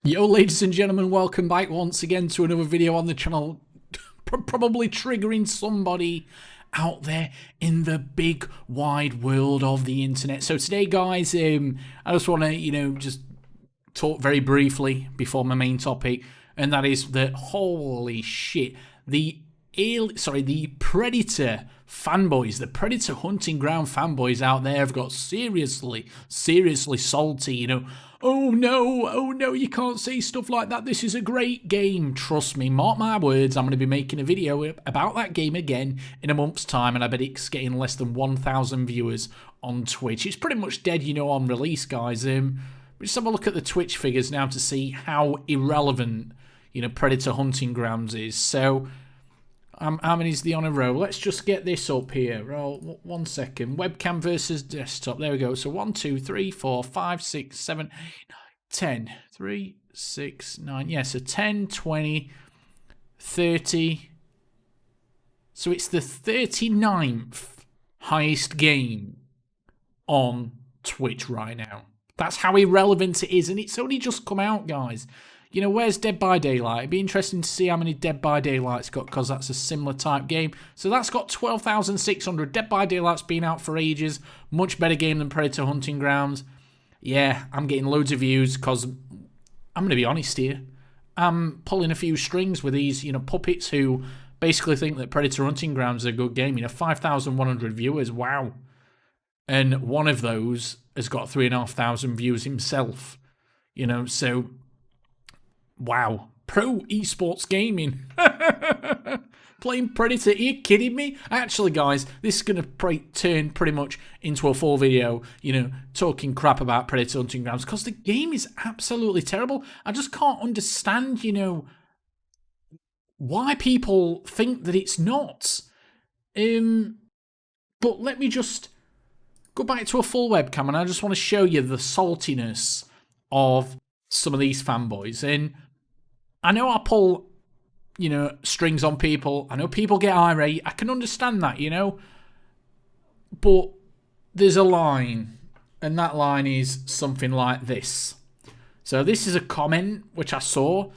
Yo, ladies and gentlemen, welcome back once again to another video on the channel. Probably triggering somebody out there in the big wide world of the internet. So today, guys, I just want to, just talk very briefly before my main topic, and that is that holy shit, the Predator fanboys, the Predator hunting ground fanboys out there have got seriously salty, Oh no, you can't say stuff like that. This is a great game. Trust me, mark my words, I'm going to be making a video about that game again in a month's time, and I bet it's getting less than 1,000 viewers on Twitch. It's pretty much dead, on release, guys. Just have a look at the Twitch figures now to see how irrelevant, Predator Hunting Grounds is. So, how many is the on a row? Let's just get this up here. Roll 1 second. Webcam versus desktop. There we go. So 1, 2, 3, 4, 5, 6, 7, 8, 9, 10. 3, 6, 9. Yeah, so 10, 20, 30. So it's the 39th highest game on Twitch right now. That's how irrelevant it is, and it's only just come out, guys. Where's Dead by Daylight? It'd be interesting to see how many Dead by Daylight's got, because that's a similar type game. So that's got 12,600. Dead by Daylight's been out for ages. Much better game than Predator Hunting Grounds. Yeah, I'm getting loads of views because I'm going to be honest here. I'm pulling a few strings with these, puppets who basically think that Predator Hunting Grounds is a good game. 5,100 viewers. Wow. And one of those has got 3,500 views himself. So... wow. Pro esports gaming. Playing Predator. Are you kidding me? Actually, guys, this is going to turn pretty much into a full video, talking crap about Predator Hunting Grounds, because the game is absolutely terrible. I just can't understand, why people think that it's not. But let me just go back to a full webcam, and I just want to show you the saltiness of some of these fanboys. And I know I pull, strings on people. I know people get irate. I can understand that, But there's a line, and that line is something like this. So this is a comment which I saw.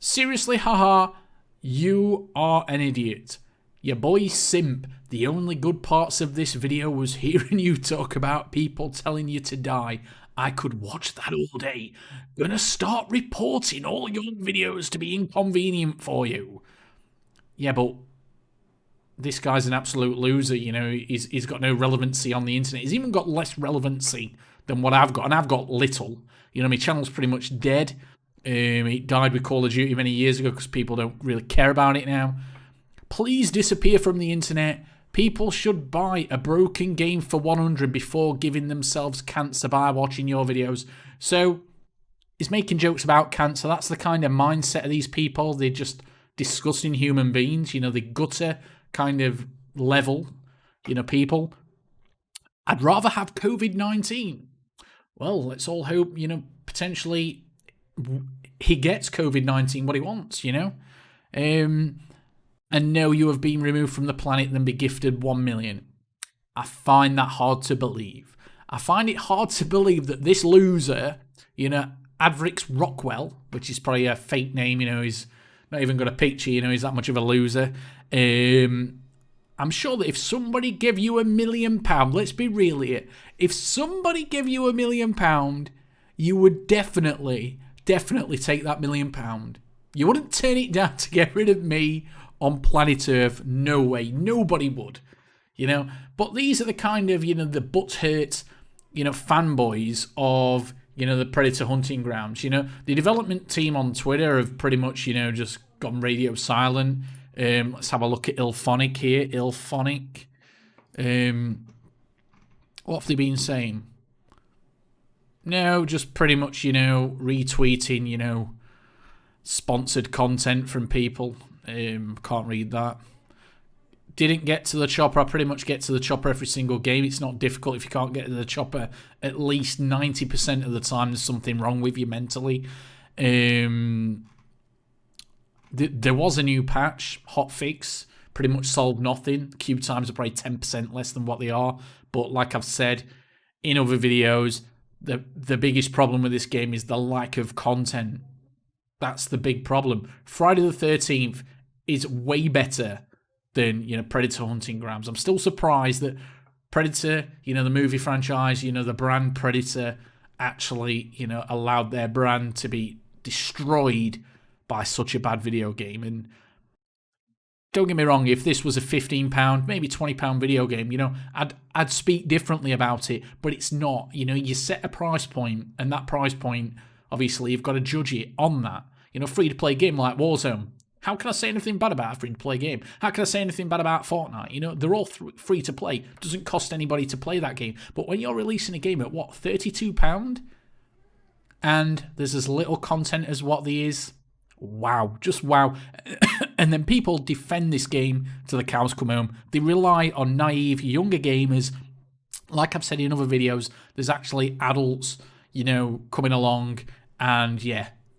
Seriously, haha, you are an idiot. Your boy simp. The only good parts of this video was hearing you talk about people telling you to die. I could watch that all day. Gonna start reporting all your videos to be inconvenient for you. Yeah, but this guy's an absolute loser, He's got no relevancy on the internet. He's even got less relevancy than what I've got, and I've got little. My channel's pretty much dead. It died with Call of Duty many years ago because people don't really care about it now. Please disappear from the internet. People should buy a broken game for 100 before giving themselves cancer by watching your videos. So, he's making jokes about cancer. That's the kind of mindset of these people. They're just disgusting human beings. The gutter kind of level, people. I'd rather have COVID-19. Well, let's all hope, potentially he gets COVID-19 what he wants, and know you have been removed from the planet than be gifted 1 million. I find that hard to believe. I find it hard to believe that this loser, Adrix Rockwell, which is probably a fake name, he's not even got a picture, he's that much of a loser. I'm sure that if somebody gave you £1 million, let's be real here, if somebody gave you £1 million, you would definitely take that £1 million. You wouldn't turn it down to get rid of me on planet Earth. No way. Nobody would. But these are the kind of, the butthurt, fanboys of, the Predator Hunting Grounds. The development team on Twitter have pretty much, just gone radio silent. Let's have a look at Ilphonic here. Ilphonic. What have they been saying? No, just pretty much, retweeting, sponsored content from people. Can't read that. Didn't get to the chopper. I pretty much get to the chopper every single game. It's not difficult. If you can't get to the chopper at least 90% of the time, there's something wrong with you mentally. There was a new patch, hotfix, pretty much solved nothing. Queue times are probably 10% less than what they are. But like I've said in other videos, the biggest problem with this game is the lack of content. That's the big problem. Friday the 13th is way better than, Predator Hunting Grounds. I'm still surprised that Predator, the movie franchise, the brand Predator actually, allowed their brand to be destroyed by such a bad video game. And don't get me wrong, if this was a £15, maybe £20 video game, I'd speak differently about it, but it's not. You set a price point, and that price point, obviously, you've got to judge it on that. Free-to-play game like Warzone. How can I say anything bad about a free-to-play game? How can I say anything bad about Fortnite? They're all free-to-play. Doesn't cost anybody to play that game. But when you're releasing a game at, what, £32? And there's as little content as what there is. Wow. Just wow. And then people defend this game to the cows come home. They rely on naive, younger gamers. Like I've said in other videos, there's actually adults, coming along and,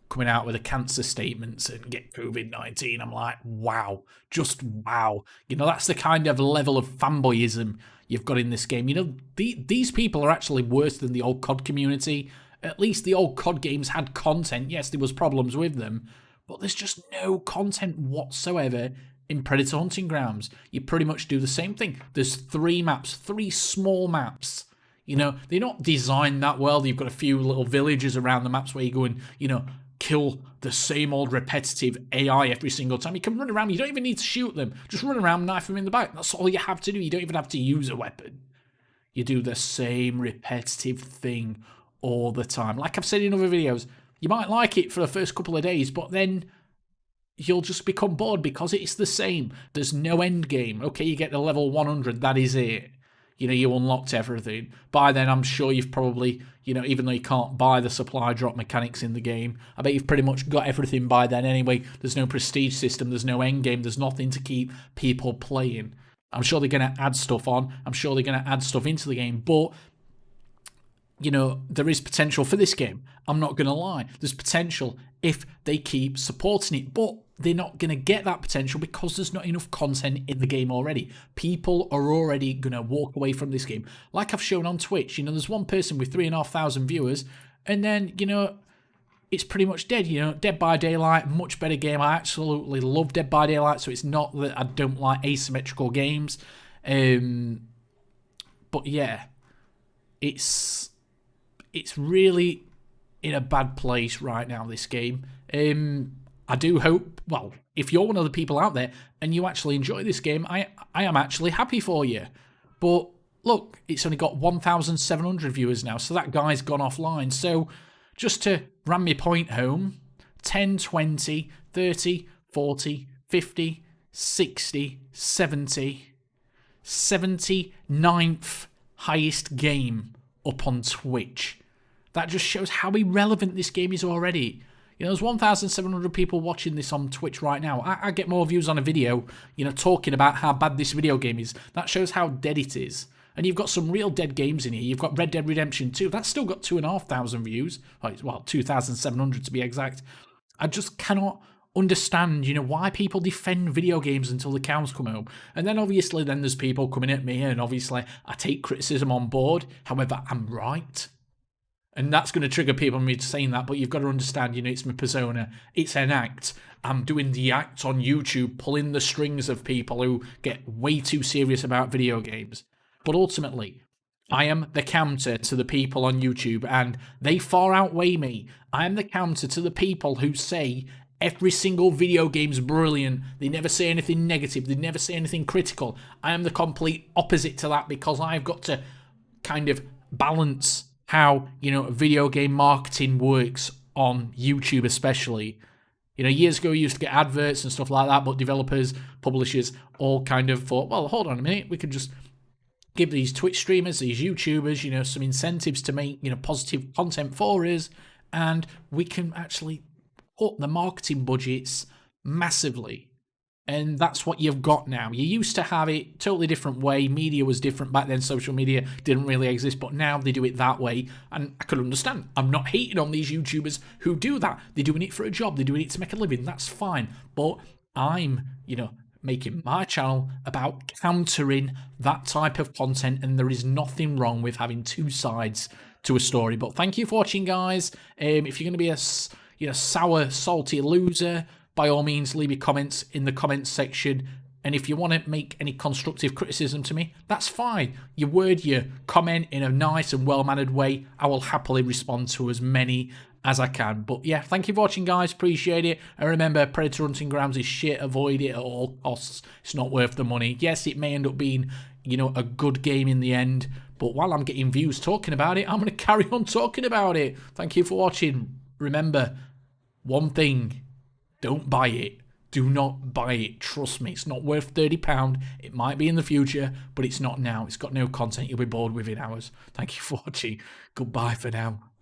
coming out with the cancer statements and get COVID-19. I'm like, wow, just wow. That's the kind of level of fanboyism you've got in this game. These people are actually worse than the old COD community. At least the old COD games had content. Yes, there was problems with them, but there's just no content whatsoever in Predator Hunting Grounds. You pretty much do the same thing. There's 3 maps, 3 small maps. They're not designed that well. You've got a few little villages around the maps where you go and, kill the same old repetitive AI every single time. You can run around. You don't even need to shoot them. Just run around, knife them in the back. That's all you have to do. You don't even have to use a weapon. You do the same repetitive thing all the time. Like I've said in other videos, you might like it for the first couple of days, but then you'll just become bored because it's the same. There's no end game. Okay, you get to level 100. That is it. You unlocked everything. By then, I'm sure you've probably, even though you can't buy the supply drop mechanics in the game, I bet you've pretty much got everything by then anyway. There's no prestige system. There's no end game. There's nothing to keep people playing. I'm sure they're going to add stuff on. I'm sure they're going to add stuff into the game. But, there is potential for this game. I'm not going to lie. There's potential if they keep supporting it. But they're not going to get that potential because there's not enough content in the game already. People are already going to walk away from this game. Like I've shown on Twitch, there's one person with 3,500 viewers, and then, it's pretty much dead. Dead by Daylight, much better game. I absolutely love Dead by Daylight, so it's not that I don't like asymmetrical games. But yeah, it's really in a bad place right now, this game. I do hope, well, if you're one of the people out there and you actually enjoy this game, I am actually happy for you. But look, it's only got 1,700 viewers now, so that guy's gone offline. So just to ram my point home, 10, 20, 30, 40, 50, 60, 70, 79th highest game up on Twitch. That just shows how irrelevant this game is already. There's 1,700 people watching this on Twitch right now. I get more views on a video, talking about how bad this video game is. That shows how dead it is. And you've got some real dead games in here. You've got Red Dead Redemption 2. That's still got 2,500 views. Well, 2,700 to be exact. I just cannot understand, why people defend video games until the cows come home. And then obviously there's people coming at me, and obviously I take criticism on board. However, I'm right. And that's going to trigger people on me saying that, but you've got to understand, it's my persona. It's an act. I'm doing the act on YouTube, pulling the strings of people who get way too serious about video games. But ultimately, I am the counter to the people on YouTube, and they far outweigh me. I am the counter to the people who say every single video game's brilliant. They never say anything negative. They never say anything critical. I am the complete opposite to that because I've got to kind of balance how, video game marketing works on YouTube especially. Years ago, you used to get adverts and stuff like that, but developers, publishers all kind of thought, well, hold on a minute, we could just give these Twitch streamers, these YouTubers, some incentives to make, positive content for us, and we can actually up the marketing budgets massively. And that's what you've got now. You used to have it totally different way. Media was different back then. Social media didn't really exist, but now they do it that way. And I could understand. I'm not hating on these YouTubers who do that. They're doing it for a job. They're doing it to make a living. That's fine. But I'm, making my channel about countering that type of content, and there is nothing wrong with having two sides to a story. But thank you for watching, guys. If you're going to be a you're a sour, salty loser, by all means, leave your comments in the comments section. And if you want to make any constructive criticism to me, that's fine. You word your comment in a nice and well-mannered way. I will happily respond to as many as I can. But yeah, thank you for watching, guys. Appreciate it. And remember, Predator Hunting Grounds is shit. Avoid it at all costs. It's not worth the money. Yes, it may end up being, you know, a good game in the end. But while I'm getting views talking about it, I'm going to carry on talking about it. Thank you for watching. Remember, one thing. Don't buy it. Do not buy it. Trust me, it's not worth £30. It might be in the future, but it's not now. It's got no content. You'll be bored within hours. Thank you for watching. Goodbye for now.